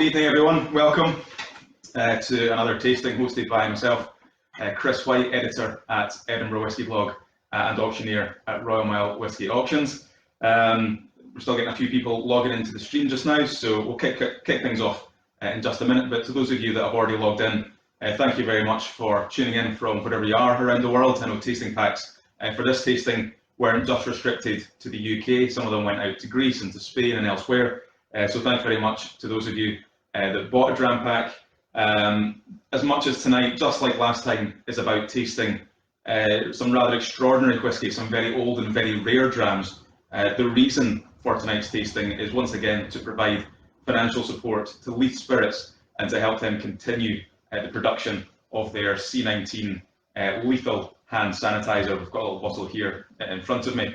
Good evening everyone, welcome to another tasting hosted by myself, Chris White, editor at Edinburgh Whisky Blog and auctioneer at Royal Mile Whisky Auctions. We're still getting a few people logging into the stream just now, so we'll kick things off in just a minute. But to those of you that have already logged in, thank you very much for tuning in from wherever you are around the world. I know tasting packs for this tasting weren't just restricted to the UK, some of them went out to Greece and to Spain and elsewhere. So thanks very much to those of you that bought a dram pack. As much as tonight, just like last time, is about tasting some rather extraordinary whisky, some very old and very rare drams, the reason for tonight's tasting is once again to provide financial support to Leith Spirits and to help them continue the production of their C19 lethal hand sanitizer. We've got a little bottle here in front of me.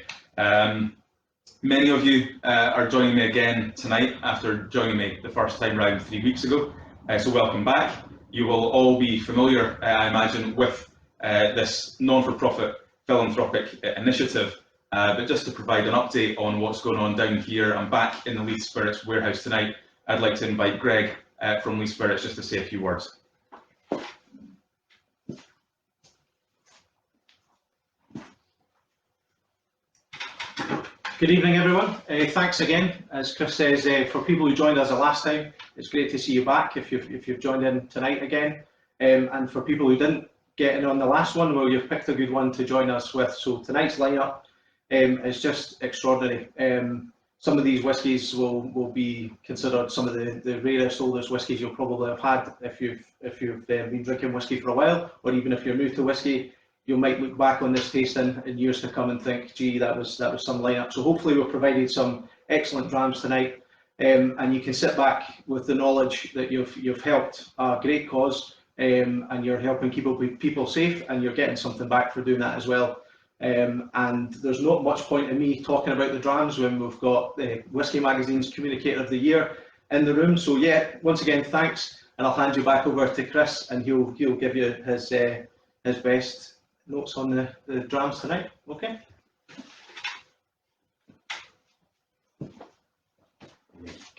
Many of you are joining me again tonight after joining me the first time round 3 weeks ago, so welcome back. You will all be familiar, I imagine, with this non-for-profit philanthropic initiative, but just to provide an update on what's going on down here, I'm back in the Leith Spirits warehouse tonight. I'd like to invite Greg from Leith Spirits just to say a few words. Good evening everyone, thanks again, as Chris says, for people who joined us the last time. It's great to see you back if you've joined in tonight again, and for people who didn't get in on the last one, well, you've picked a good one to join us with. So tonight's lineup is just extraordinary. Some of these whiskies will be considered some of the rarest, oldest whiskies you'll probably have had if you've been drinking whiskey for a while, or even if you're new to whiskey. You might look back on this tasting in years to come and think, gee, that was some lineup. So hopefully we've provided some excellent drams tonight, and you can sit back with the knowledge that you've helped a great cause, and you're helping people safe, and you're getting something back for doing that as well. And there's not much point in me talking about the drams when we've got the Whisky Magazine's Communicator of the Year in the room. So yeah, once again, thanks, and I'll hand you back over to Chris, and he'll give you his best notes on the drams tonight. Okay.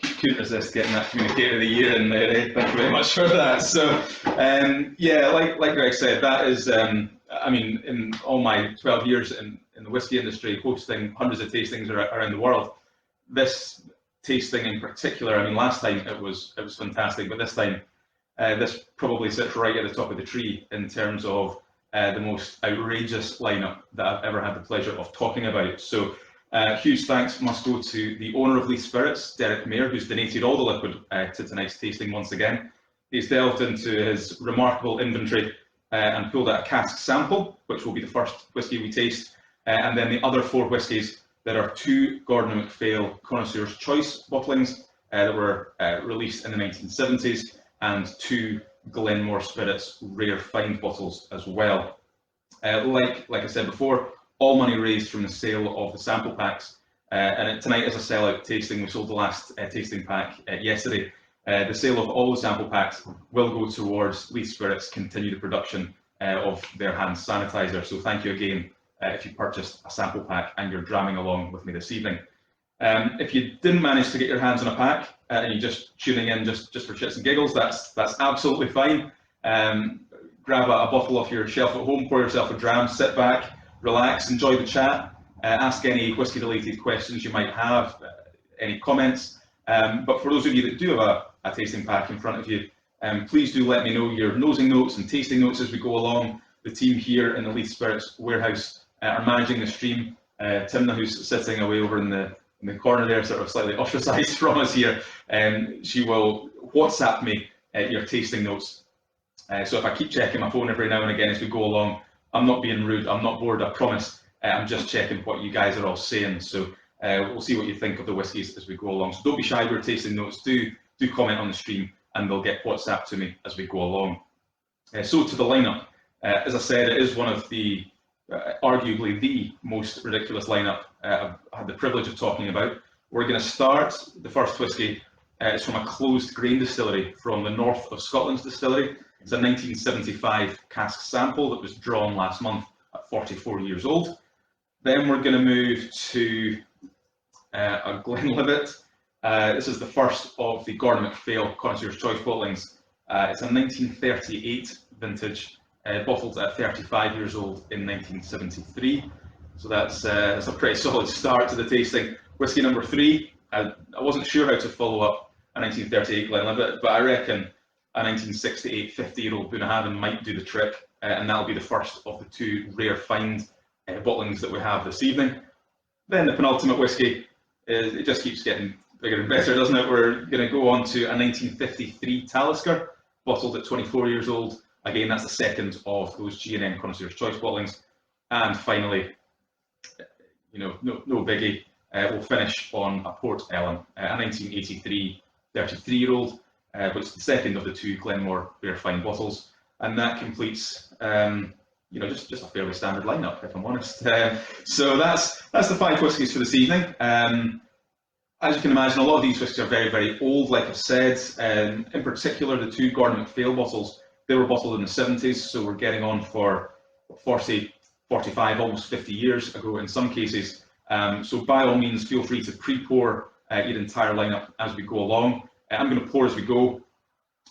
Couldn't resist getting that Communicator of the Year in there. Thank you very much for that. So yeah, like Greg said, that is, I mean, in all my 12 years in the whisky industry, hosting hundreds of tastings around the world, this tasting in particular, I mean, last time it was fantastic, but this time this probably sits right at the top of the tree in terms of the most outrageous lineup that I've ever had the pleasure of talking about. So huge thanks must go to the owner of Leith Spirits, Derek Mayer, who's donated all the liquid to tonight's tasting once again. He's delved into his remarkable inventory and pulled out a cask sample, which will be the first whisky we taste, and then the other 4 whiskies. There are 2 Gordon MacPhail Connoisseur's Choice bottlings that were released in the 1970s, and 2 Glenmore Spirits rare find bottles as well. Like I said before, all money raised from the sale of the sample packs, and tonight is a sellout tasting. We sold the last tasting pack yesterday. The sale of all the sample packs will go towards Leith Spirits' continued production of their hand sanitizer. So thank you again if you purchased a sample pack and you're dramming along with me this evening. If you didn't manage to get your hands on a pack and you're just tuning in just for shits and giggles, that's absolutely fine. Grab a bottle off your shelf at home, pour yourself a dram, sit back, relax, enjoy the chat, ask any whisky related questions you might have, any comments. But for those of you that do have a tasting pack in front of you, please do let me know your nosing notes and tasting notes as we go along. The team here in the Leith Spirits warehouse are managing the stream. Timna, who's sitting away over in the corner there, sort of slightly ostracised from us here, she will WhatsApp me your tasting notes. So if I keep checking my phone every now and again as we go along, I'm not being rude, I'm not bored, I promise. I'm just checking what you guys are all saying. So we'll see what you think of the whiskies as we go along. So don't be shy with your tasting notes, do comment on the stream and they'll get WhatsApp to me as we go along. So to the lineup, as I said, it is one of the arguably the most ridiculous lineup I've had the privilege of talking about. We're going to start, the first whisky is from a closed grain distillery from the north of Scotland's distillery. It's a 1975 cask sample that was drawn last month at 44 years old. Then we're going to move to a Glenlivet This is the first of the Gordon MacPhail Connoisseur's Choice bottlings. It's a 1938 vintage, bottled at 35 years old in 1973. So that's a pretty solid start to the tasting. Whisky number 3, I wasn't sure how to follow up a 1938 Glenlivet, but I reckon a 1968 50-year-old Bunnahabhain might do the trick, and that'll be the first of the 2 rare find bottlings that we have this evening. Then the penultimate whisky, it just keeps getting bigger and better, doesn't it? We're going to go on to a 1953 Talsiker, bottled at 24 years old. Again, that's the second of those G&M Connoisseur's Choice bottlings. And finally, no biggie, we'll finish on a Port Ellen, a 1983 33-year-old, which is the second of the 2 Glenmore Rare Fine bottles. And that completes, just a fairly standard lineup, if I'm honest. So that's the 5 whiskies for this evening. As you can imagine, a lot of these whiskies are very, very old, like I've said. In particular, the 2 Gordon MacPhail bottles, they were bottled in the 70s, so we're getting on for 40, 45, almost 50 years ago in some cases. So by all means, feel free to pre-pour your entire lineup as we go along. I'm going to pour as we go.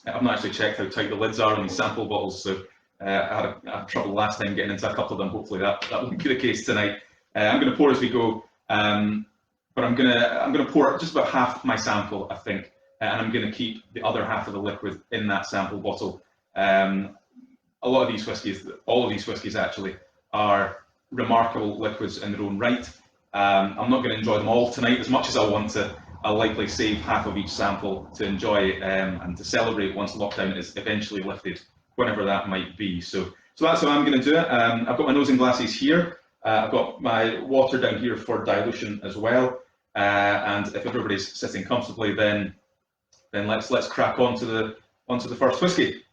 I've not actually checked how tight the lids are on these sample bottles, so I had trouble last time getting into a couple of them. Hopefully that won't be the case tonight. I'm going to pour as we go. But I'm gonna pour just about half my sample, I think, and I'm gonna keep the other half of the liquid in that sample bottle. A lot of these whiskies, all of these whiskies actually, are remarkable liquids in their own right. I'm not going to enjoy them all tonight as much as I want to. I'll likely save half of each sample to enjoy and to celebrate once lockdown is eventually lifted, whenever that might be. So that's how I'm going to do it. I've got my nosing glasses here. I've got my water down here for dilution as well. And if everybody's sitting comfortably, then let's crack on to the first whisky.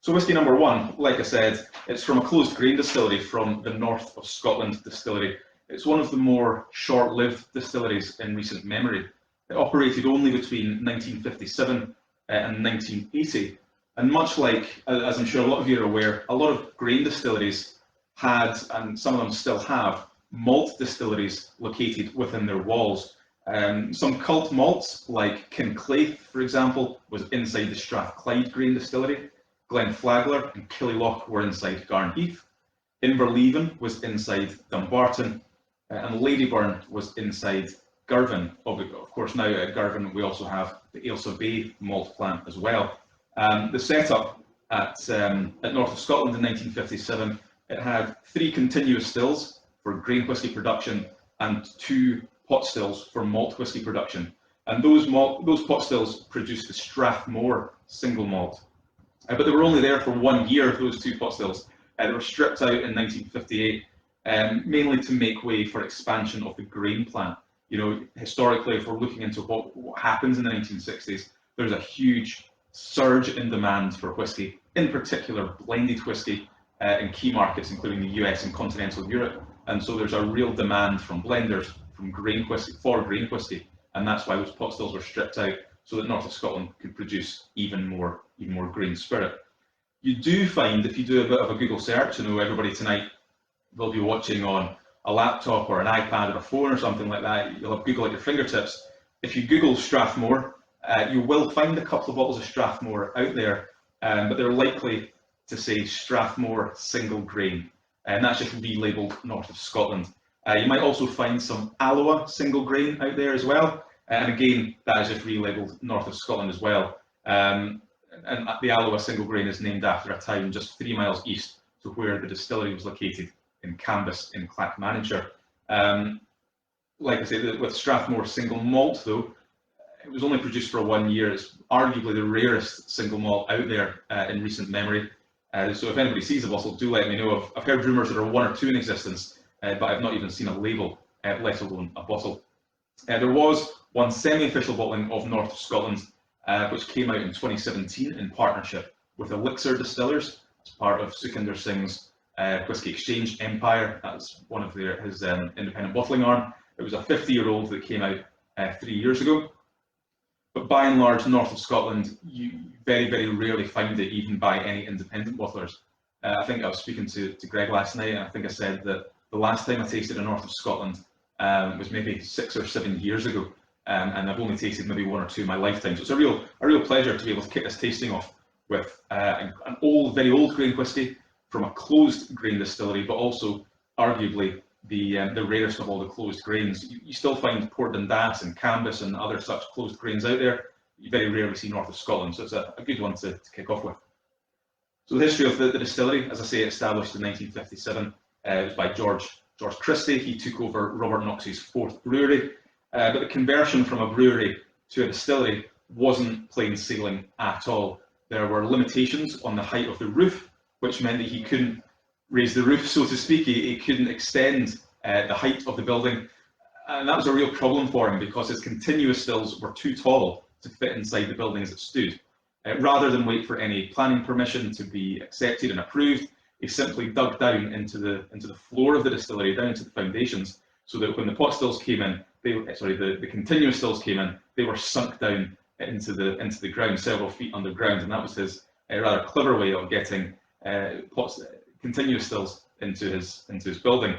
So whisky number 1, like I said, it's from a closed grain distillery from the North of Scotland distillery. It's one of the more short-lived distilleries in recent memory. It operated only between 1957 and 1980, and much like, as I'm sure a lot of you are aware, a lot of grain distilleries had, and some of them still have, malt distilleries located within their walls. Some cult malts, like Leith, for example, was inside the Strathclyde grain distillery. Glenflagler and Killylock were inside Garnheath. Inverleven was inside Dumbarton, and Ladyburn was inside Girvan. Of course, now at Girvan we also have the Ailsa Bay malt plant as well. The setup at North of Scotland in 1957, it had 3 continuous stills for grain whisky production and 2 pot stills for malt whisky production. And those pot stills produced the Strathmore single malt. But they were only there for 1 year, those 2 pot stills. They were stripped out in 1958, mainly to make way for expansion of the grain plant. Historically, if we're looking into what happens in the 1960s, there's a huge surge in demand for whisky, in particular blended whisky, in key markets, including the US and continental Europe. And so there's a real demand from blenders from grain whisky, for grain whisky, and that's why those pot stills were stripped out, so that North of Scotland could produce even more grain spirit. You do find, if you do a bit of a Google search, everybody tonight will be watching on a laptop or an iPad or a phone or something like that, you'll have Google at your fingertips. If you Google Strathmore, you will find a couple of bottles of Strathmore out there, but they're likely to say Strathmore single grain, and that's just relabeled North of Scotland. You might also find some Alloa single grain out there as well, and again, that is just relabeled North of Scotland as well. And the Alloa single grain is named after a town just 3 miles east to where the distillery was located in Cambus in Clackmannanshire. Like I say, with Strathmore single malt though, it was only produced for 1 year. It's arguably the rarest single malt out there in recent memory. So if anybody sees a bottle, do let me know. I've heard rumours that there are 1 or 2 in existence, but I've not even seen a label, let alone a bottle. There was 1 semi-official bottling of North of Scotland, which came out in 2017 in partnership with Elixir Distillers as part of Sukhinder Singh's Whisky Exchange empire. That's one of his independent bottling arm. It was a 50-year-old that came out 3 years ago. But by and large, North of Scotland, you very, very rarely find it even by any independent bottlers. I think I was speaking to Greg last night, and I think I said that the last time I tasted a North of Scotland was maybe 6 or 7 years ago. and I've only tasted maybe one or two in my lifetime. So it's a real pleasure to be able to kick this tasting off with an very old grain whisky from a closed grain distillery, but also arguably the rarest of all the closed grains. You still find Port Dundas and Cambus and other such closed grains out there. You very rarely see north of Scotland, so it's a good one to kick off with. So the history of the distillery, as I say, established in 1957. It was by George Christie. He took over Robert Knox's fourth brewery, but the conversion from a brewery to a distillery wasn't plain sailing at all. There were limitations on the height of the roof, which meant that he couldn't raise the roof, so to speak. He couldn't extend the height of the building, and that was a real problem for him because his continuous stills were too tall to fit inside the building as it stood. Rather than wait for any planning permission to be accepted and approved, he simply dug down into the floor of the distillery, down into the foundations, so that when the pot stills came in, the continuous stills came in, they were sunk down into the ground, several feet underground, and that was his rather clever way of getting continuous stills into his building.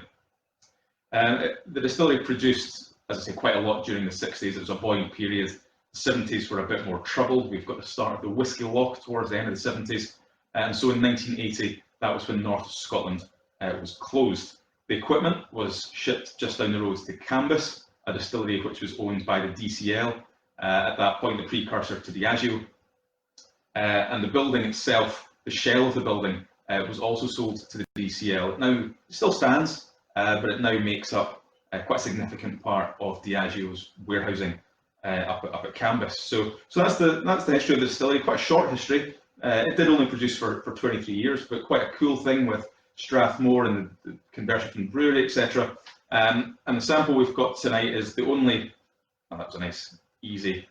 The distillery produced, as I say, quite a lot during the 60s. It was a buoyant period. The 70s were a bit more troubled. We've got the start of the whisky lock towards the end of the 70s, and so in 1980, that was when North Scotland was closed. The equipment was shipped just down the road to Cambus, a distillery which was owned by the DCL, at that point the precursor to Diageo, and the building itself, the shell of the building, was also sold to the DCL. Now, it still stands, but it now makes up quite a significant part of Diageo's warehousing up at Cambus. So that's the history of the distillery. Quite a short history. It did only produce for 23 years, but quite a cool thing with Strathmore and the conversion from brewery, etc. And the sample we've got tonight is the only. Oh, that was a nice, easy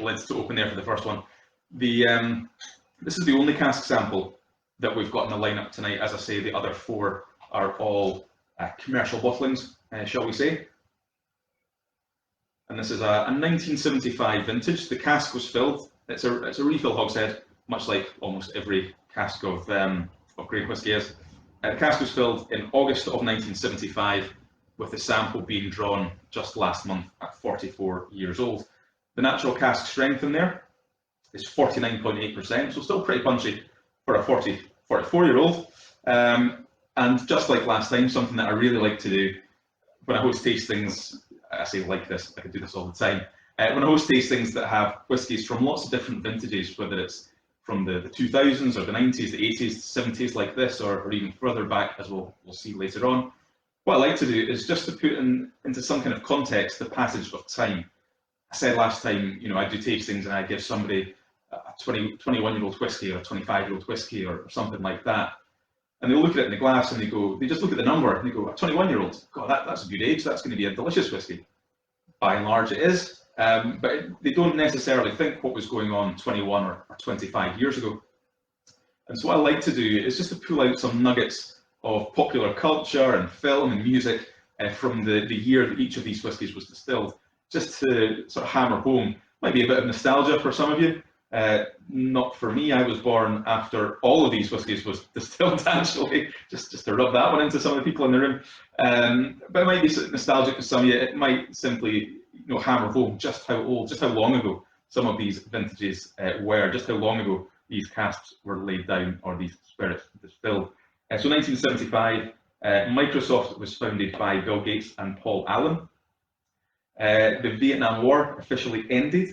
lid to open there for the first one. This is the only cask sample that we've got in the lineup tonight. As I say, the other four are all commercial bottlings, shall we say. And this is a 1975 vintage. The cask was filled. It's a refill hogshead, much like almost every cask of grain whisky is. The cask was filled in August of 1975, with the sample being drawn just last month at 44 years old. The natural cask strength in there is 49.8%, so still pretty punchy for a 44-year-old. And just like last time, something that I really like to do when I host tastings, I say like this, I could do this all the time. When I host tastings that have whiskies from lots of different vintages, whether it's from the 2000s or the 90s, the 80s, the 70s like this, or even further back, as we'll see later on, what I like to do is just to put into some kind of context the passage of time. I said last time, I do tastings and I give somebody a 21-year-old whiskey or a 25-year-old whiskey or something like that. And they'll look at it in the glass and they just look at the number and they go, a 21-year-old, God, that's a good age, that's going to be a delicious whiskey. By and large it is, but they don't necessarily think what was going on 21 or 25 years ago. And so what I like to do is just to pull out some nuggets of popular culture and film and music from the year that each of these whiskies was distilled, just to sort of hammer home. Might be a bit of nostalgia for some of you. Not for me. I was born after all of these whiskies was distilled, actually, just to rub that one into some of the people in the room. But it might be nostalgic for some of you. It might simply hammer home just how long ago some of these vintages were, just how long ago these casks were laid down or these spirits distilled. So 1975, Microsoft was founded by Bill Gates and Paul Allen. The Vietnam War officially ended.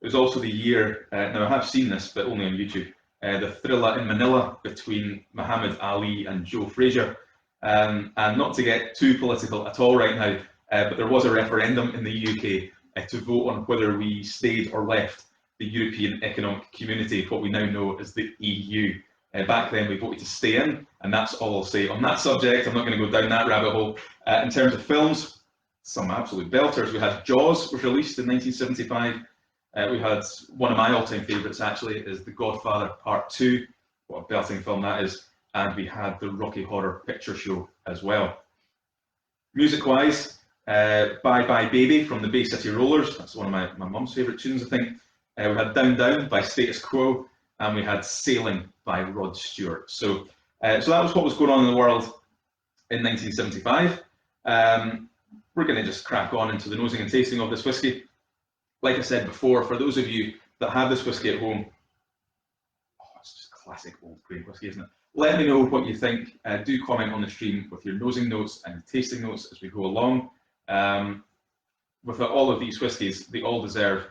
It was also the year, now I have seen this, but only on YouTube, the thriller in Manila between Muhammad Ali and Joe Frazier. And not to get too political at all right now, but there was a referendum in the UK to vote on whether we stayed or left the European Economic Community, what we now know as the EU. Back then we voted to stay in, and that's all I'll say on that subject. I'm not going to go down that rabbit hole. In terms of films, some absolute belters. We had Jaws, was released in 1975. We had one of my all-time favourites, actually, is The Godfather Part 2. What a belting film that is. And we had the Rocky Horror Picture Show as well. Music-wise, Bye Bye Baby from the Bay City Rollers. That's one of my mum's favourite tunes, I think. We had Down Down by Status Quo, and we had Sailing by Rod Stewart. So that was what was going on in the world in 1975. We're going to just crack on into the nosing and tasting of this whiskey. like I said before, for those of you that have this whisky at home, oh, it's just classic old grain whisky, isn't it? Let me know what you think. Do comment on the stream with your nosing notes and tasting notes as we go along. With all of these whiskies, they all deserve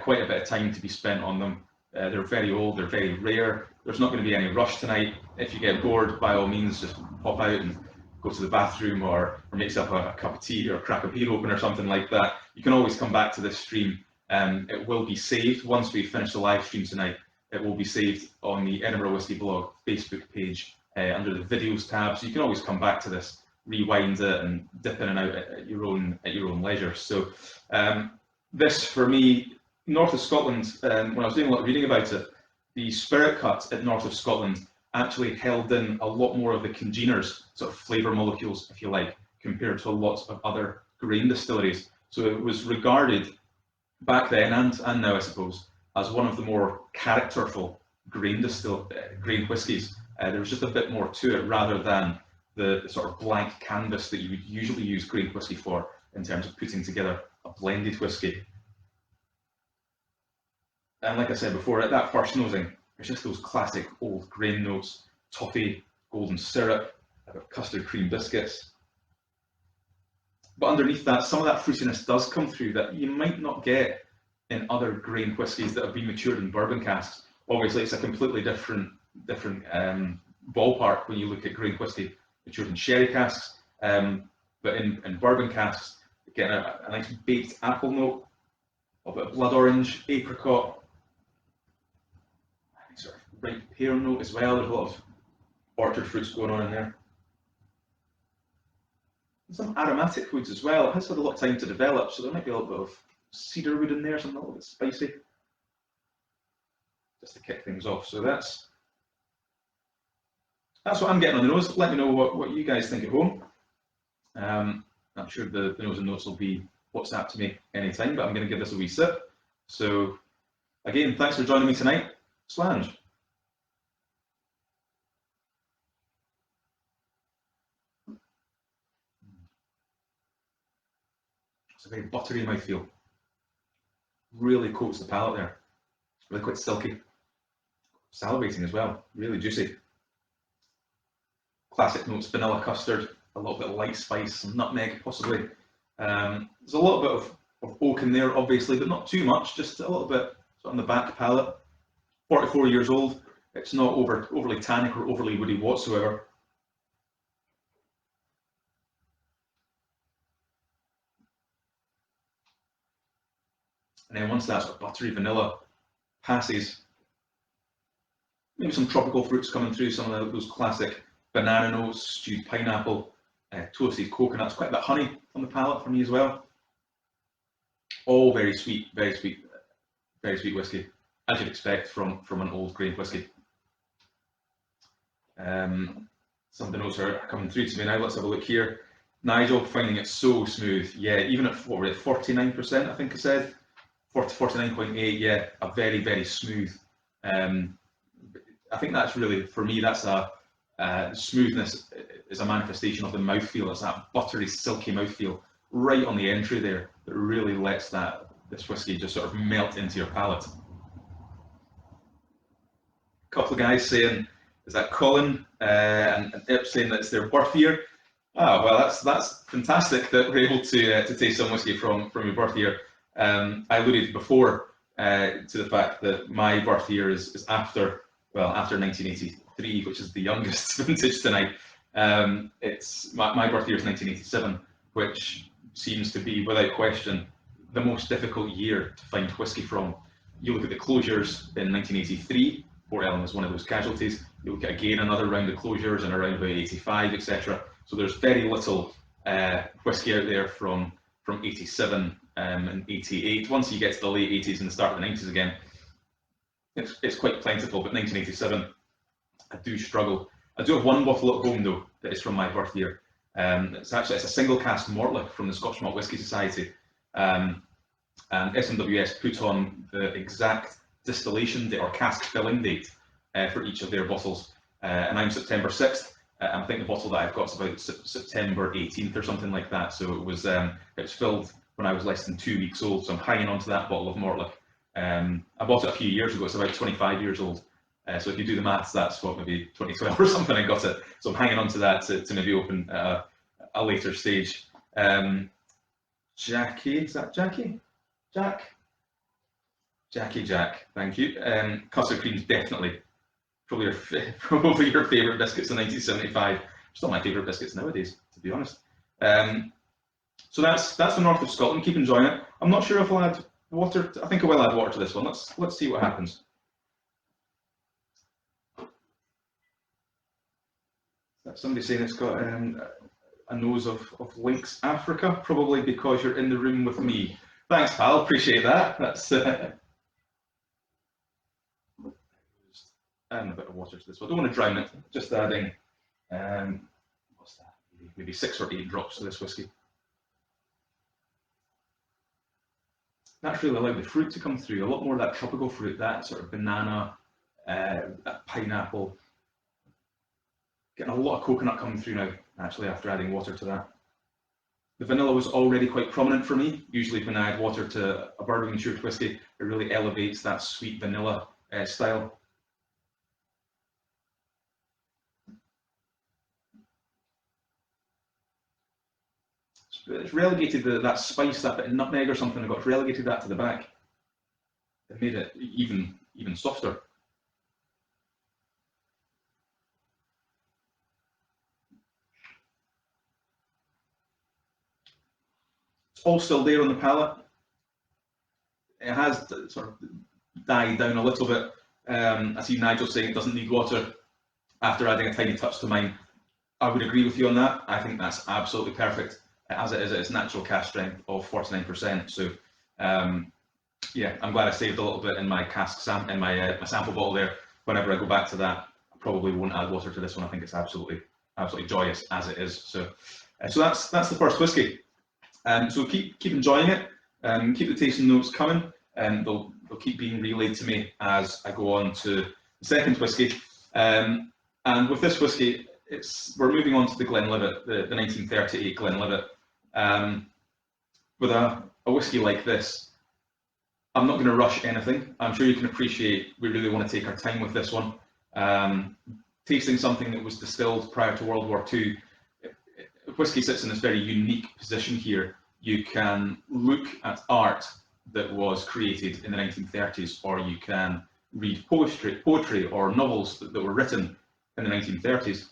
quite a bit of time to be spent on them. They're very old, they're very rare. There's not going to be any rush tonight. If you get bored, by all means, just pop out and go to the bathroom or make yourself a cup of tea or crack a beer open or something like that. You can always come back to this stream. It will be saved once we finish the live stream tonight. It will be saved on the Edinburgh Whisky Blog Facebook page under the videos tab. So you can always come back to this, rewind it, and dip in and out at your own leisure. So this, for me, north of Scotland, when I was doing a lot of reading about it, the spirit cut at north of Scotland actually held in a lot more of the congeners, sort of flavour molecules, if you like, compared to a lot of other grain distilleries. So it was regarded back then and now, I suppose, as one of the more characterful grain whiskies. There was just a bit more to it rather than the sort of blank canvas that you would usually use grain whisky for in terms of putting together a blended whisky. And like I said before, at that first nosing, there's just those classic old grain notes, toffee, golden syrup, a bit of custard cream biscuits. But underneath that, some of that fruitiness does come through that you might not get in other grain whiskies that have been matured in bourbon casks. Obviously, it's a completely different ballpark when you look at grain whisky matured in sherry casks. But in bourbon casks, you get a nice baked apple note, a bit of blood orange, apricot, sort of ripe pear note as well. There's a lot of orchard fruits going on in there. And some aromatic woods as well. It has had a lot of time to develop, so there might be a little bit of cedar wood in there, something a little bit spicy, just to kick things off. So that's what I'm getting on the nose. Let me know what you guys think at home. I'm sure the nose and notes will be WhatsApp to me anytime, but I'm going to give this a wee sip. So again, thanks for joining me tonight. Slange. It's a very buttery mouthfeel. Really coats the palate there. Really quite silky. Salivating as well. Really juicy. Classic notes, vanilla custard, a little bit of light spice, some nutmeg possibly. There's a little bit of oak in there, obviously, but not too much, just a little bit on the back palate. 44 years old, it's not overly tannic or overly woody whatsoever. And then once that sort of buttery vanilla passes, maybe some tropical fruits coming through, some of those classic banana notes, stewed pineapple, toasted coconuts, quite a bit of honey on the palate for me as well. All very sweet, very sweet whiskey, as you'd expect from an old grain whiskey. Some of the notes are coming through to me now. Let's have a look here. Nigel, finding it so smooth. Yeah, even at 49%, I think I said. 49.8, yeah, a very, very smooth. I think that's really, for me, that's smoothness is a manifestation of the mouthfeel. It's that buttery, silky mouthfeel right on the entry there that really lets this whiskey just sort of melt into your palate. A couple of guys saying, is that Colin and Ip saying that it's their birth year? Ah, well, that's fantastic that we're able to taste some whiskey from your birth year. I alluded before to the fact that my birth year is after 1983, which is the youngest vintage tonight. It's my birth year is 1987, which seems to be, without question, the most difficult year to find whiskey from. You look at the closures in 1983, Port Ellen was one of those casualties. You look at again another round of closures in around about 85, etc. So there's very little whiskey out there from 87 and 88. Once you get to the late 80s and the start of the 90s again, it's quite plentiful, but 1987, I do struggle. I do have one bottle at home though that is from my birth year. It's a single cask Mortlach from the Scotch Malt Whisky Society, and SMWS put on the exact distillation date or cask filling date for each of their bottles, and I'm September 6th. I think the bottle that I've got is about September 18th or something like that. So it was filled when I was less than 2 weeks old, so I'm hanging on to that bottle of Mortlach. I bought it a few years ago, it's about 25 years old. So if you do the maths, that's what, maybe 2012 or something I got it. So I'm hanging on to that to maybe open at a later stage. Jackie, is that Jackie? Jack? Jack, thank you. Custard cream's definitely probably your favourite biscuits in 1975. Still my favourite biscuits nowadays, to be honest. So that's the north of Scotland. Keep enjoying it. I'm not sure if I'll add water. I think I will add water to this one. Let's see what happens. Somebody saying it's got a nose of Lynx Africa, probably because you're in the room with me. Thanks, pal. Appreciate that. That's adding a bit of water to this one. I don't want to drown it. Just adding what's that? Maybe 6 or 8 drops to this whiskey. That's really allowed the fruit to come through. A lot more of that tropical fruit, that sort of banana, that pineapple. Getting a lot of coconut coming through now, actually, after adding water to that. The vanilla was already quite prominent for me. Usually when I add water to a bourbon matured whiskey, it really elevates that sweet vanilla style. It's relegated that spice, that bit of nutmeg or something, I got relegated that to the back. It made it even softer. It's all still there on the palate. It has sort of died down a little bit. I see Nigel saying it doesn't need water after adding a tiny touch to mine. I would agree with you on that. I think that's absolutely perfect. As it is at its natural cask strength of 49%. So yeah, I'm glad I saved a little bit in my cask my sample bottle there. Whenever I go back to that, I probably won't add water to this one. I think it's absolutely joyous as it is. So so that's the first whiskey. So keep enjoying it. Keep the tasting notes coming, and they'll keep being relayed to me as I go on to the second whiskey. And with this whiskey, we're moving on to the Glenlivet, the 1938 Glenlivet. With a whiskey like this, I'm not going to rush anything. I'm sure you can appreciate we really want to take our time with this one. Tasting something that was distilled prior to World War II, whiskey sits in this very unique position here. You can look at art that was created in the 1930s, or you can read poetry or novels that were written in the 1930s,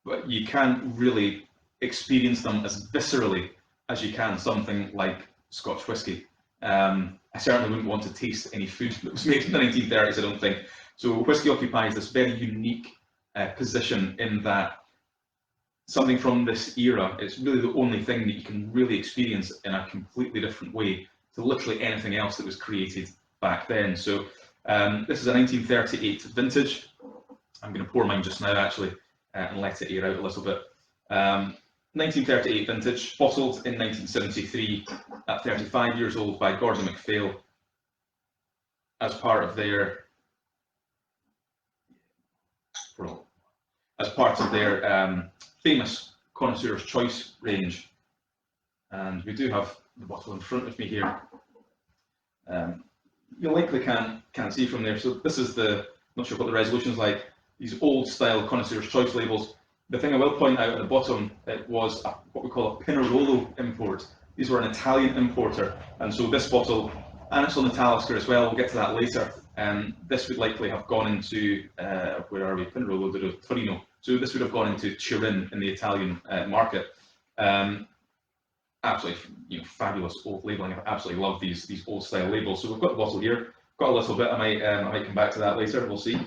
but you can't really experience them as viscerally as you can something like Scotch whisky. I certainly wouldn't want to taste any food that was made in the 1930s, I don't think. So whisky occupies this very unique position in that something from this era, it's really the only thing that you can really experience in a completely different way to literally anything else that was created back then. So this is a 1938 vintage. I'm going to pour mine just now actually and let it air out a little bit. 1938 vintage, bottled in 1973 at 35 years old by Gordon MacPhail as part of their famous Connoisseur's Choice range. And we do have the bottle in front of me here. You likely can't see from there. So this is not sure what the resolution is like, these old style Connoisseur's Choice labels. The thing I will point out at the bottom, it was what we call a Pinerolo import. These were an Italian importer, and so this bottle, and it's on the Talsiker as well, we'll get to that later, this would likely have gone into, where are we, Pinerolo di Torino. So this would have gone into Turin in the Italian market. Absolutely fabulous old labelling. I absolutely love these old style labels. So we've got the bottle here, got a little bit, I might come back to that later, we'll see.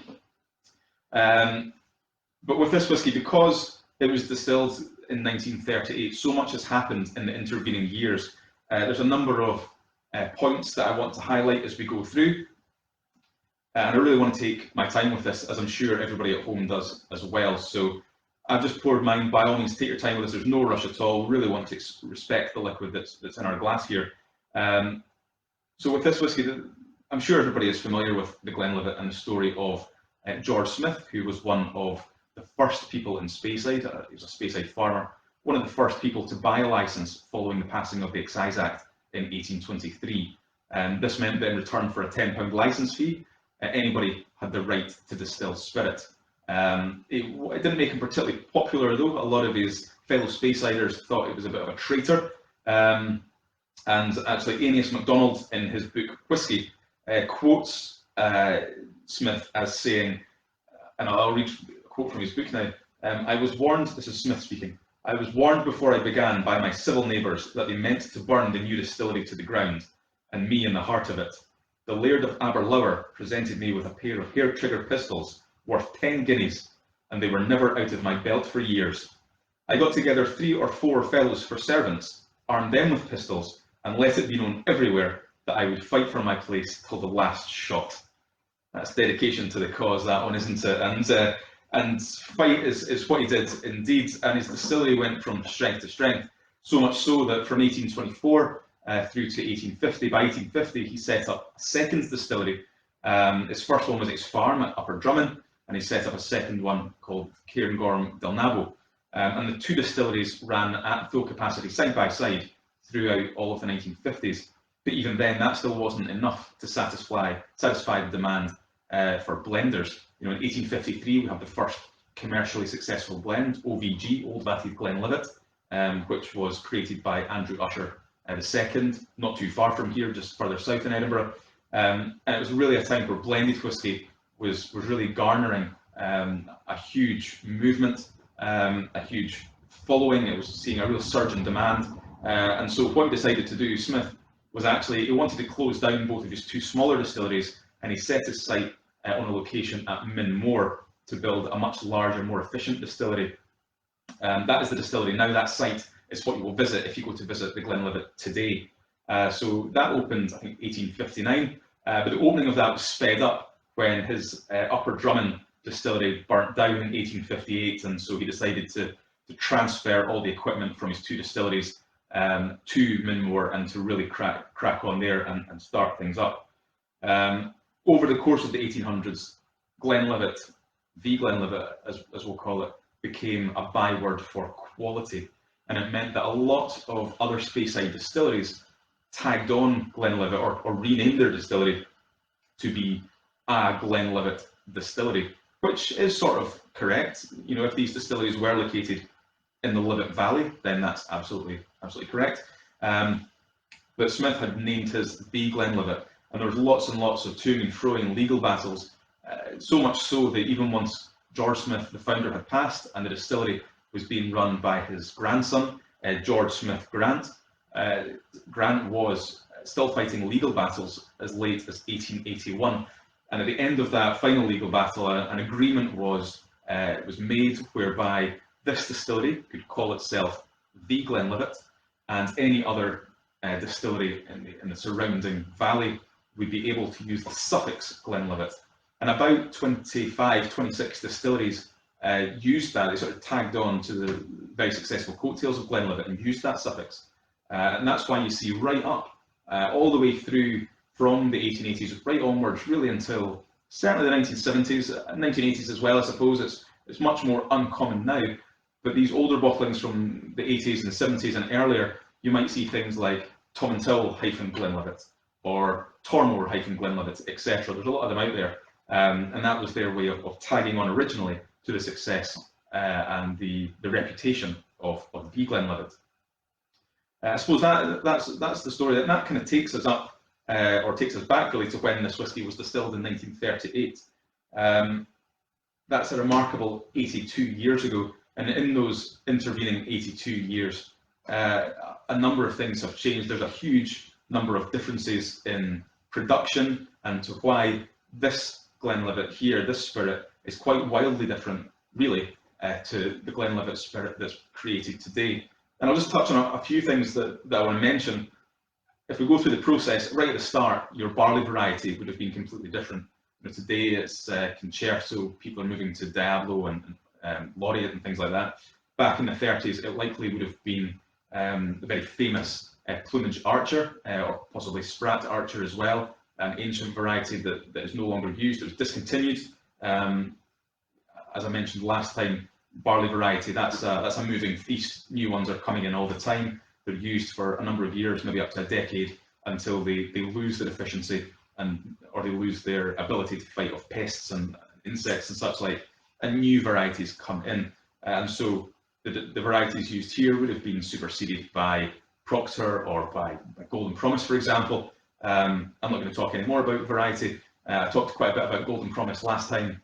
But with this whiskey, because it was distilled in 1938, so much has happened in the intervening years. There's a number of points that I want to highlight as we go through. And I really want to take my time with this, as I'm sure everybody at home does as well. So I've just poured mine. By all means, take your time with this. There's no rush at all. Really want to respect the liquid that's in our glass here. So with this whiskey, I'm sure everybody is familiar with the Glenlivet and the story of George Smith, who was one of the first people in Speyside. He was a Speyside farmer, one of the first people to buy a licence following the passing of the Excise Act in 1823. This meant that in return for a £10 licence fee, anybody had the right to distill spirit. It didn't make him particularly popular, though. A lot of his fellow Speyside thought it was a bit of a traitor. And actually, Aeneas MacDonald, in his book Whisky, quotes Smith as saying, and I'll read a quote from his book now, I was warned, this is Smith speaking, I was warned before I began by my civil neighbours that they meant to burn the new distillery to the ground, and me in the heart of it. The Laird of Aberlour presented me with a pair of hair-trigger pistols worth 10 guineas, and they were never out of my belt for years. I got together 3 or 4 fellows for servants, armed them with pistols, and let it be known everywhere that I would fight for my place till the last shot. That's dedication to the cause, that one, isn't it? And fight is what he did indeed, and his distillery went from strength to strength, so much so that from 1824 through to 1850, by 1850 he set up a second distillery. His first one was at his farm at Upper Drummond, and he set up a second one called Cairngorm Delnabo. And the 2 distilleries ran at full capacity side by side throughout all of the 1950s. But even then, that still wasn't enough to satisfy the demand for blenders. In 1853, we have the first commercially successful blend, OVG, Old Vatted Glenlivet, which was created by Andrew Usher II, not too far from here, just further south in Edinburgh. And it was really a time where blended whisky was really garnering a huge movement, a huge following. It was seeing a real surge in demand. And so what he decided to do, Smith, was actually, he wanted to close down both of his 2 smaller distilleries, and he set his sight on a location at Minmore to build a much larger, more efficient distillery. That is the distillery. Now that site is what you will visit if you go to visit the Glenlivet today. So that opened, I think, 1859, but the opening of that was sped up when his Upper Drummond distillery burnt down in 1858, and so he decided to transfer all the equipment from his 2 distilleries to Minmore and to really crack on there and start things up. Over the course of the 1800s, Glenlivet, the Glenlivet as we'll call it, became a byword for quality, and it meant that a lot of other Speyside distilleries tagged on Glenlivet or renamed their distillery to be a Glenlivet distillery, which is sort of correct. If these distilleries were located in the Livet Valley, then that's absolutely correct. But Smith had named his the Glenlivet, and there was lots and lots of toing and froing legal battles, so much so that even once George Smith, the founder, had passed and the distillery was being run by his grandson, George Smith Grant, Grant was still fighting legal battles as late as 1881. And at the end of that final legal battle, an agreement was made whereby this distillery could call itself the Glenlivet, and any other distillery in the surrounding valley would be able to use the suffix Glenlivet. And about 26 distilleries used that. They sort of tagged on to the very successful coattails of Glenlivet and used that suffix. And that's why you see right up, all the way through from the 1880s, right onwards, really until certainly the 1970s, 1980s as well, I suppose. It's much more uncommon now, but these older bottlings from the 80s and 70s and earlier, you might see things like Tomintoul-Glenlivet or Tormore-Glenlivet, etc. There's a lot of them out there, and that was their way of tagging on originally to the success and the reputation of the Glenlivet. I suppose that's the story. That kind of takes us up, or takes us back really to when this whisky was distilled in 1938. That's a remarkable 82 years ago, and in those intervening 82 years, a number of things have changed. There's a huge number of differences in production, and to why this Glenlivet here, this spirit, is quite wildly different, really, to the Glenlivet spirit that's created today. And I'll just touch on a few things that I want to mention. If we go through the process, right at the start, your barley variety would have been completely different. Today it's Concerto, people are moving to Diablo and Laureate and things like that. Back in the 30s, it likely would have been the very famous Plumage Archer, or possibly Sprat Archer as well, an ancient variety that is no longer used. It was discontinued. As I mentioned last time, barley variety, that's a moving feast. New ones are coming in all the time. They're used for a number of years, maybe up to a decade, until they lose their efficiency or they lose their ability to fight off pests and insects and such like, and new varieties come in. And so the varieties used here would have been superseded by Proctor or by Golden Promise, for example. I'm not going to talk any more about variety. I talked quite a bit about Golden Promise last time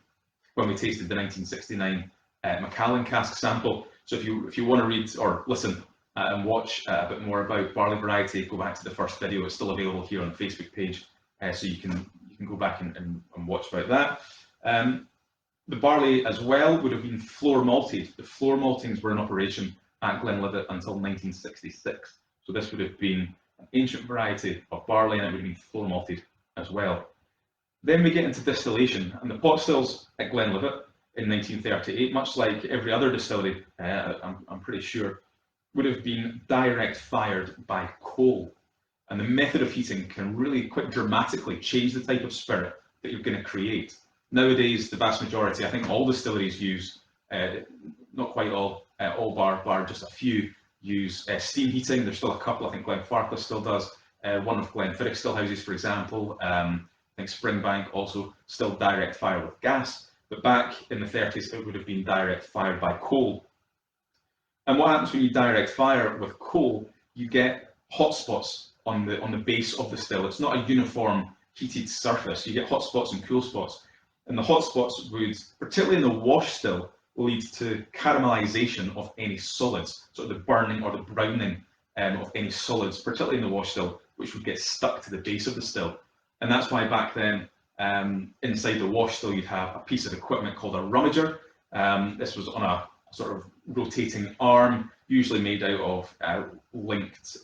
when we tasted the 1969 Macallan cask sample. So if you want to read or listen and watch a bit more about barley variety, go back to the first video. It's still available here on the Facebook page, so you can go back and watch about that. The barley as well would have been floor malted. The floor maltings were in operation at Glenlivet until 1966. So this would have been an ancient variety of barley, and it would have been floor malted as well. Then we get into distillation, and the pot stills at Glenlivet in 1938, much like every other distillery, I'm pretty sure, would have been direct fired by coal. And the method of heating can really quite dramatically change the type of spirit that you're going to create. Nowadays, the vast majority, I think all distilleries use, not quite all bar just a few, use steam heating. There's still a couple. I think Glenfarclas still does. One of Glenfiddich stillhouses, for example. I think Springbank also still direct fire with gas. But back in the 30s, it would have been direct fired by coal. And what happens when you direct fire with coal? You get hotspots on the base of the still. It's not a uniform heated surface. You get hot spots and cool spots. And the hot spots would, particularly in the wash still, lead to caramelization of any solids, sort of the burning or the browning of any solids, particularly in the wash still, which would get stuck to the base of the still. And that's why back then, inside the wash still, you'd have a piece of equipment called a rummager. This was on a sort of rotating arm, usually made out of linked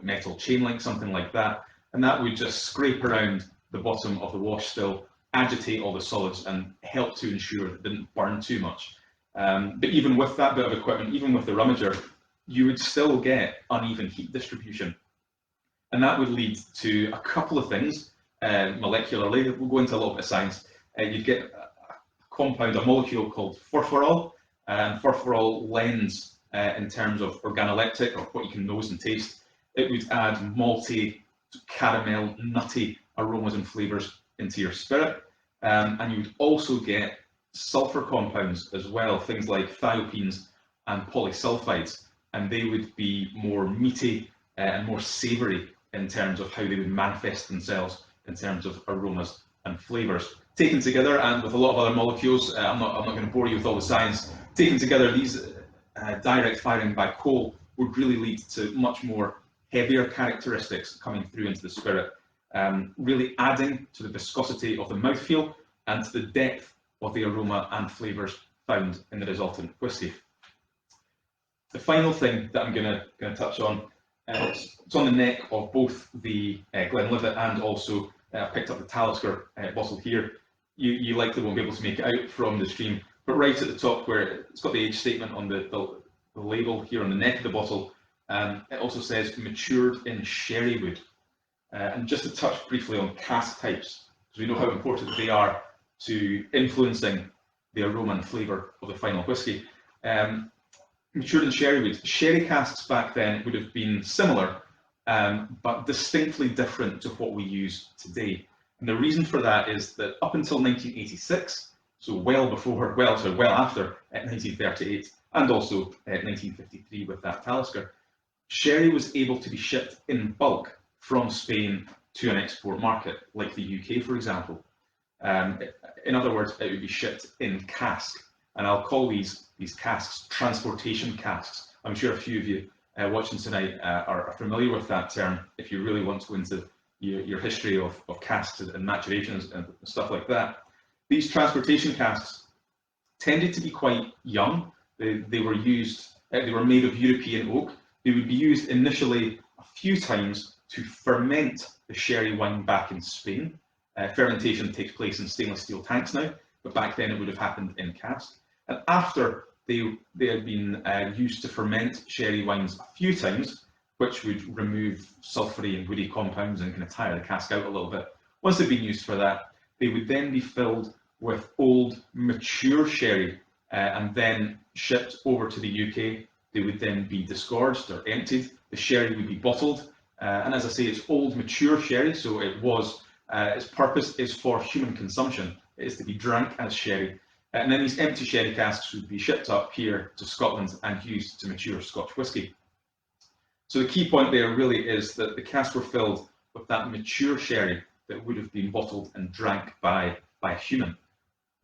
metal chain link, something like that. And that would just scrape around the bottom of the wash still, agitate all the solids, and help to ensure that it didn't burn too much. But even with that bit of equipment, even with the rummager, you would still get uneven heat distribution. And that would lead to a couple of things molecularly. We'll go into a little bit of science. You'd get a compound, a molecule called furfurol, and furfurol lends in terms of organoleptic, or what you can nose and taste. It would add malty, caramel, nutty aromas and flavours into your spirit. And you would also get sulfur compounds as well, things like thiopenes and polysulfides, and they would be more meaty and more savoury in terms of how they would manifest themselves in terms of aromas and flavours. Taken together, and with a lot of other molecules, I'm not going to bore you with all the science, taken together, these direct firing by coal would really lead to much more heavier characteristics coming through into the spirit, really adding to the viscosity of the mouthfeel and to the depth of the aroma and flavours found in the resultant whisky. The final thing that I'm going to touch on, it's on the neck of both the Glenlivet and also I picked up the Talsiker bottle here. You likely won't be able to make it out from the stream, but right at the top where it's got the age statement on the label here on the neck of the bottle, it also says matured in sherry wood. And just to touch briefly on cask types, because we know how important they are to influencing the aroma and flavour of the final whisky. Matured in sherry wood. Sherry casks back then would have been similar, but distinctly different to what we use today. And the reason for that is that up until 1986, so well after 1938, and also 1953 with that Talsiker, sherry was able to be shipped in bulk from Spain to an export market, like the UK, for example. In other words, it would be shipped in cask, and I'll call these casks transportation casks. I'm sure a few of you watching tonight are familiar with that term, if you really want to go into your history of casks and maturations and stuff like that. These transportation casks tended to be quite young. They were made of European oak. They would be used initially a few times to ferment the sherry wine back in Spain. Fermentation takes place in stainless steel tanks now, but back then it would have happened in cask. And after they had been used to ferment sherry wines a few times, which would remove sulphury and woody compounds and kind of tire the cask out a little bit. Once they'd been used for that, they would then be filled with old, mature sherry and then shipped over to the UK. They would then be disgorged or emptied. The sherry would be bottled, and as I say, it's old, mature sherry, so it was its purpose is for human consumption. It is to be drank as sherry. And then these empty sherry casks would be shipped up here to Scotland and used to mature Scotch whisky. So the key point there really is that the casks were filled with that mature sherry that would have been bottled and drank by a human.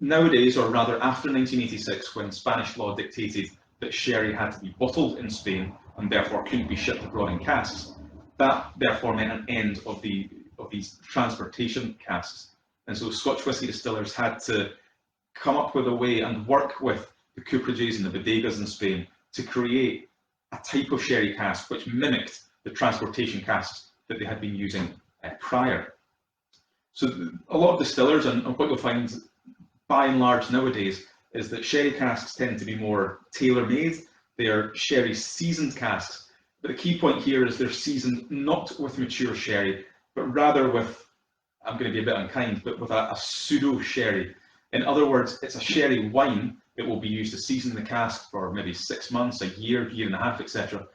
Nowadays, or rather after 1986, when Spanish law dictated that sherry had to be bottled in Spain and therefore couldn't be shipped abroad in casks, that therefore meant an end of these transportation casks. And so Scotch whisky distillers had to come up with a way and work with the cooperages and the bodegas in Spain to create a type of sherry cask which mimicked the transportation casks that they had been using prior. So a lot of distillers, and what you'll find by and large nowadays, is that sherry casks tend to be more tailor-made. They are sherry seasoned casks, but the key point here is they're seasoned not with mature sherry, but rather with, I'm going to be a bit unkind, but with a pseudo sherry. In other words, it's a sherry wine that will be used to season the cask for maybe 6 months, a year, year and a half, etc.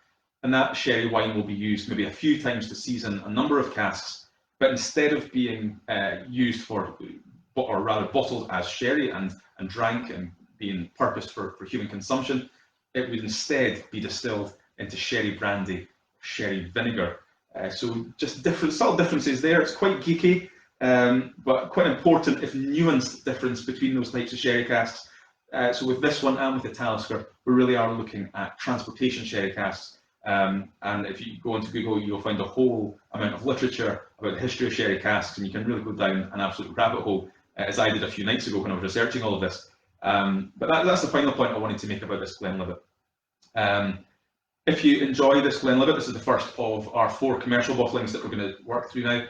And that sherry wine will be used maybe a few times to season a number of casks, but instead of being used for, or rather bottled as sherry and drank and being purposed for human consumption, it would instead be distilled into sherry brandy, sherry vinegar. So just different, subtle differences there. It's quite geeky, but quite important, if nuanced, difference between those types of sherry casks. So with this one and with the Talsiker, we really are looking at transportation sherry casks. And if you go into Google, you'll find a whole amount of literature about the history of sherry casks, and you can really go down an absolute rabbit hole, as I did a few nights ago when I was researching all of this. But that's the final point I wanted to make about this Glenlivet. If you enjoy this Glenlivet, this is the first of our 4 commercial bottlings that we're going to work through now.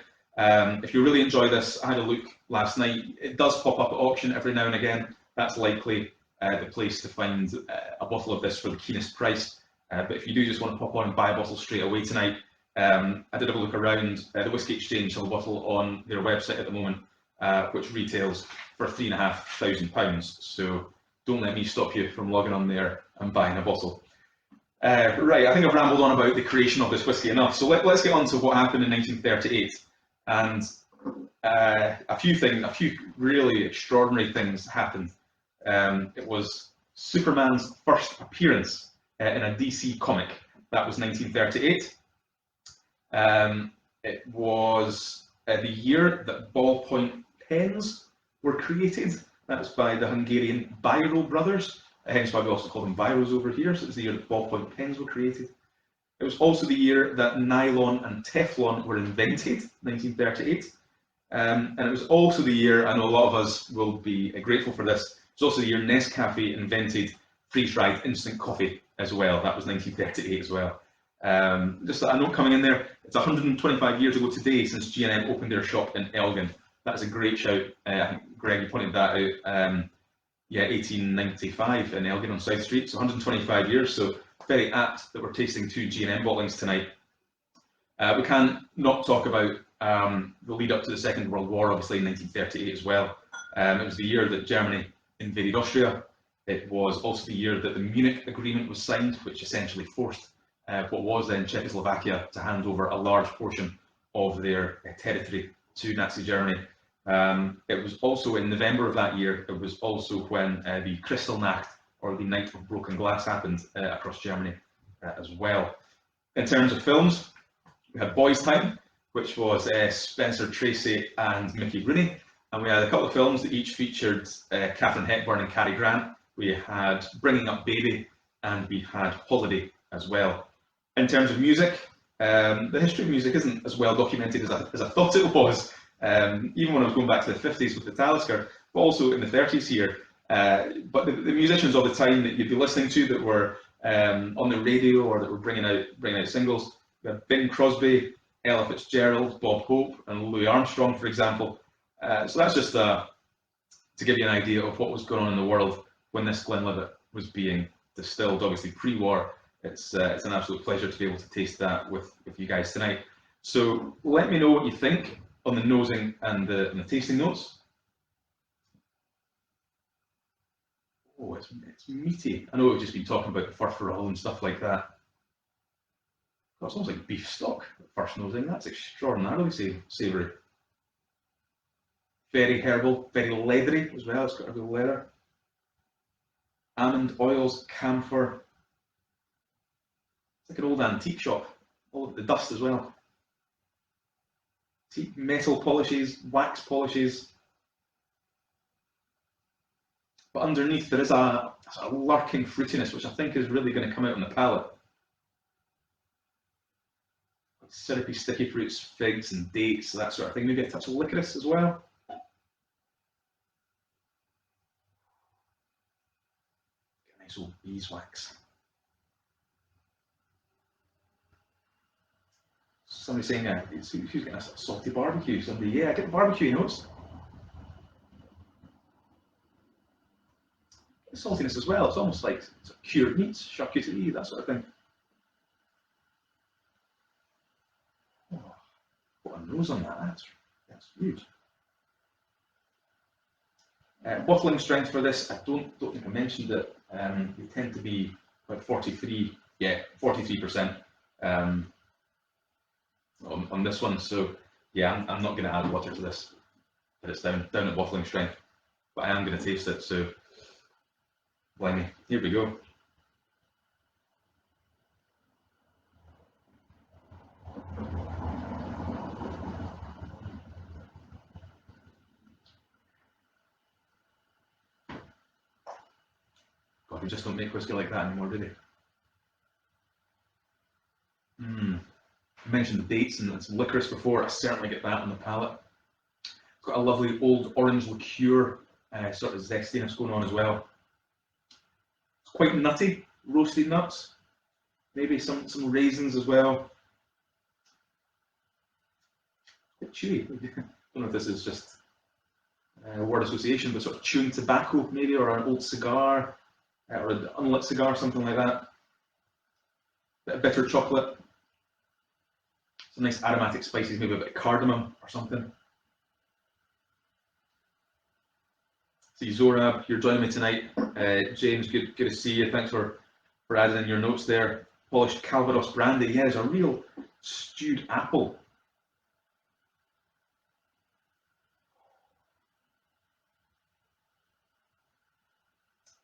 If you really enjoy this, I had a look last night. It does pop up at auction every now and again. That's likely the place to find a bottle of this for the keenest price. But if you do just want to pop on and buy a bottle straight away tonight, I did have a look around. The Whisky Exchange have a bottle on their website at the moment, which retails for £3,500. So don't let me stop you from logging on there and buying a bottle. Right, I think I've rambled on about the creation of this whisky enough. So let's get on to what happened in 1938. And a few really extraordinary things happened. It was Superman's first appearance in a DC comic. That was 1938. It was the year that ballpoint pens were created. That was by the Hungarian Biro brothers, hence why we also call them Biros over here. So it was the year that ballpoint pens were created. It was also the year that nylon and Teflon were invented, 1938. And it was also the year, I know a lot of us will be grateful for this, it's also the year Nescafe invented freeze-dried instant coffee as well. That was 1938 as well. Just a note coming in there, it's 125 years ago today since G&M opened their shop in Elgin. That is a great shout. I think Greg, you pointed that out. Yeah, 1895 in Elgin on South Street, so 125 years, so very apt that we're tasting 2 G&M bottlings tonight. We can't not talk about the lead up to the Second World War, obviously in 1938 as well. It was the year that Germany invaded Austria. It was also the year that the Munich Agreement was signed, which essentially forced what was then Czechoslovakia to hand over a large portion of their territory to Nazi Germany. It was also in November of that year, it was also when the Kristallnacht, or the Night of Broken Glass, happened across Germany as well. In terms of films, we had Boys Time, which was Spencer Tracy and Mickey Rooney, and we had a couple of films that each featured Katharine Hepburn and Cary Grant. We had Bringing Up Baby, and we had Holiday as well. In terms of music, the history of music isn't as well documented as I thought it was, even when I was going back to the 50s with the Talsiker, but also in the 30s here. But the musicians of the time that you'd be listening to that were on the radio or that were bringing out singles, we had Bing Crosby, Ella Fitzgerald, Bob Hope, and Louis Armstrong, for example. So that's just to give you an idea of what was going on in the world when this Glenlivet was being distilled, obviously pre-war. It's an absolute pleasure to be able to taste that with you guys tonight. So let me know what you think on the nosing and the tasting notes. Oh, it's meaty. I know we've just been talking about the furfurol and stuff like that. Oh, it's almost like beef stock at first nosing. That's extraordinarily savoury. Very herbal, very leathery as well. It's got a real leather. Almond oils, camphor. It's like an old antique shop. All of the dust as well. Metal polishes, wax polishes. But underneath there is a lurking fruitiness, which I think is really going to come out on the palate. Syrupy, sticky fruits, figs and dates, that sort of thing. Maybe a touch of licorice as well. Nice old beeswax. Somebody saying, who's getting a salty barbecue? Somebody, yeah, get the barbecue notes. Saltiness as well. It's almost like cured meats, charcuterie, that sort of thing. Oh, what a nose on that. That's huge. Bottling strength for this, I don't think I mentioned it. They tend to be about 43%. On this one. So yeah, I'm not going to add water to this, but it's down at bottling strength. But I am going to taste it. So blimey, here we go. God, we just don't make whiskey like that anymore, do they? I mentioned the dates and some licorice before. I certainly get that on the palate. It's got a lovely old orange liqueur sort of zestiness going on as well. It's quite nutty, roasted nuts, maybe some raisins as well. A bit chewy. I don't know if this is just a word association, but sort of chewing tobacco maybe, or an old cigar, or an unlit cigar, something like that. Bit of bitter chocolate. Some nice aromatic spices, maybe a bit of cardamom or something. See, Zorab, you're joining me tonight. James, good to see you. Thanks for adding in your notes there. Polished Calvados brandy. Yeah, there's a real stewed apple.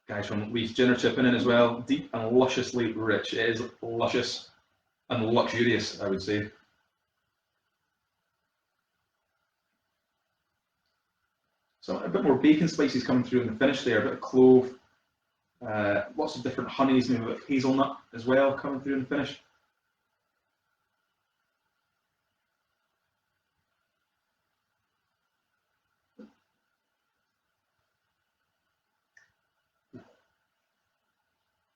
Guys from Leith Gin are chipping in as well. Deep and lusciously rich. It is luscious and luxurious, I would say. So a bit more bacon spices coming through in the finish there, a bit of clove, lots of different honeys, maybe a bit of hazelnut as well coming through in the finish.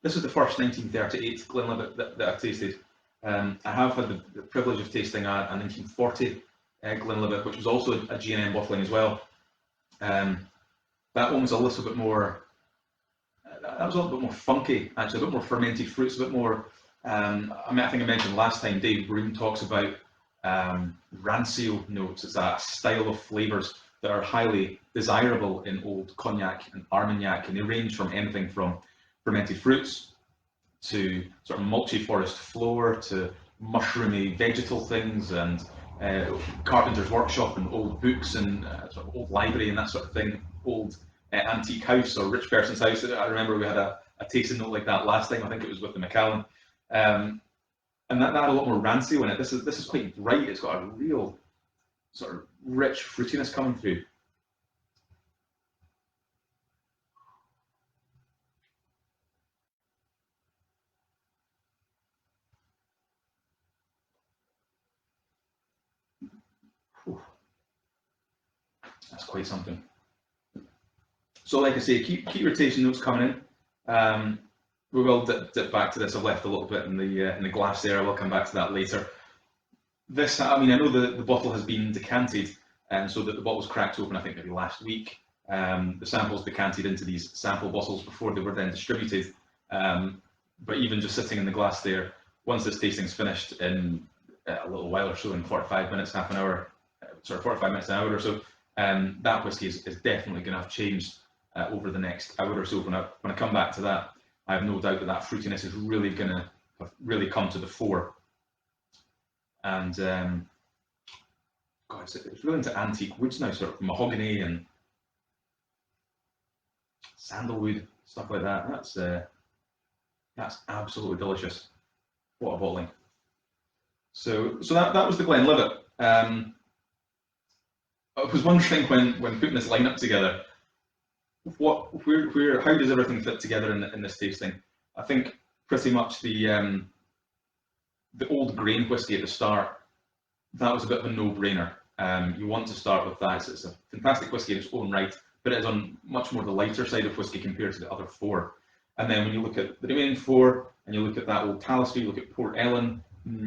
This is the first 1938 Glenlivet that I've tasted. I have had the privilege of tasting a 1940 Glenlivet, which was also a G&M bottling as well. That one was a little bit more, that was a little bit more funky, actually, a bit more fermented fruits, a bit more, I think I mentioned last time, Dave Broom talks about rancio notes. It's a style of flavours that are highly desirable in old cognac and armagnac, and they range from anything from fermented fruits to sort of mulchy forest floor to mushroomy vegetal things and carpenter's workshop and old books and sort of old library and that sort of thing, old antique house or rich person's house. I remember we had a tasting note like that last time. I think it was with the Macallan, and that had a lot more rancio in it. This is quite bright. It's got a real sort of rich fruitiness coming through. That's quite something. So like I say, keep your tasting notes coming in. We will dip back to this. I've left a little bit in the glass there. I will come back to that later. This, I mean, I know the bottle has been decanted, and so that the bottle was cracked open, I think maybe last week. The samples decanted into these sample bottles before they were then distributed. But even just sitting in the glass there, once this tasting's finished in a little while or so, in 45 minutes, half an hour, 45 minutes, an hour or so, that whiskey is definitely going to have changed over the next hour or so. When I come back to that, I have no doubt that that fruitiness is really going to have really come to the fore. And God, it's really into antique woods now, sort of mahogany and sandalwood, stuff like that. That's absolutely delicious. What a bottling. So that was the Glenlivet. I was wondering when putting this lineup together, how does everything fit together in this tasting? I think pretty much the old grain whisky at the start, that was a bit of a no-brainer. You want to start with that. It's a fantastic whisky in its own right, but it is on much more the lighter side of whisky compared to the other four. And then when you look at the remaining four, and you look at that old Talsiker, you look at Port Ellen,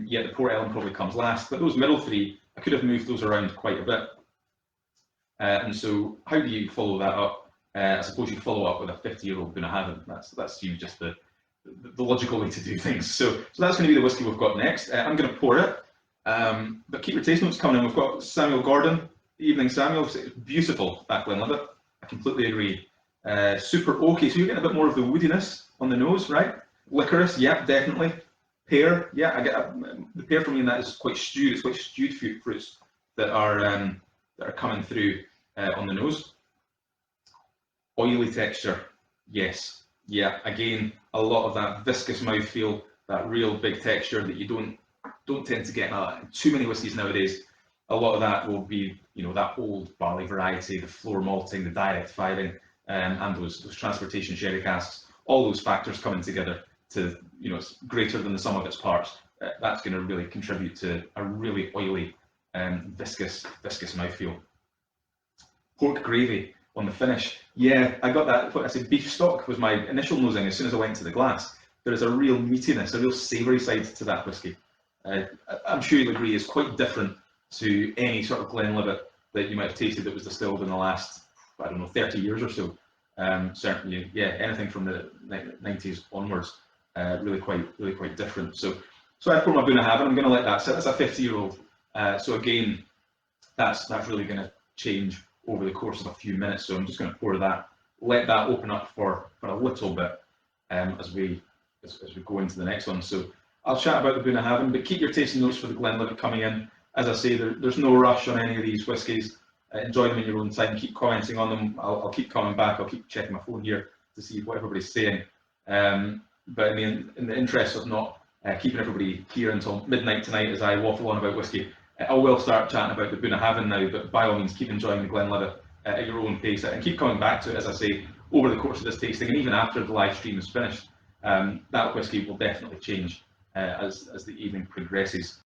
yeah, the Port Ellen probably comes last, but those middle three, I could have moved those around quite a bit. And so how do you follow that up? I suppose you follow up with a 50-year-old Bunnahabhain. That's just the logical way to do things. So that's going to be the whisky we've got next. I'm going to pour it, but keep your taste notes coming in. We've got Samuel Gordon. Evening, Samuel. It's beautiful, that Glenlivet. I completely agree. Super oaky, so you're getting a bit more of the woodiness on the nose, right? Licorice, yeah, definitely. Pear, yeah, I get the pear for me in that is quite stewed. It's quite stewed fruits that are coming through on the nose. Oily texture, yes, yeah. Again, a lot of that viscous mouthfeel, that real big texture that you don't tend to get in too many whiskies nowadays. A lot of that will be, that old barley variety, the floor malting, the direct firing, and those transportation sherry casks. All those factors coming together to, it's greater than the sum of its parts. That's going to really contribute to a really oily, viscous mouthfeel. Pork gravy on the finish. Yeah, I got that. I said beef stock was my initial nosing as soon as I went to the glass. There is a real meatiness, a real savoury side to that whisky. I'm sure you'll agree is quite different to any sort of Glenlivet that you might have tasted that was distilled in the last, 30 years or so. Certainly, yeah, anything from the 90s onwards, really quite different. So I pour my Bunnahabhain. I'm going to let that sit. That's a 50-year-old. So again, that's really going to change over the course of a few minutes. So I'm just going to pour that, let that open up for a little bit as we go into the next one. So I'll chat about the Bunnahabhain, but keep your tasting notes for the Glenlivet coming in. As I say, there's no rush on any of these whiskies. Enjoy them in your own time. Keep commenting on them. I'll keep coming back. I'll keep checking my phone here to see what everybody's saying. But in the interest of not keeping everybody here until midnight tonight as I waffle on about whiskey, I will start chatting about the Bunnahabhain now. But by all means, keep enjoying the Glenlivet at your own pace and keep coming back to it, as I say, over the course of this tasting and even after the live stream is finished. That whiskey will definitely change as the evening progresses.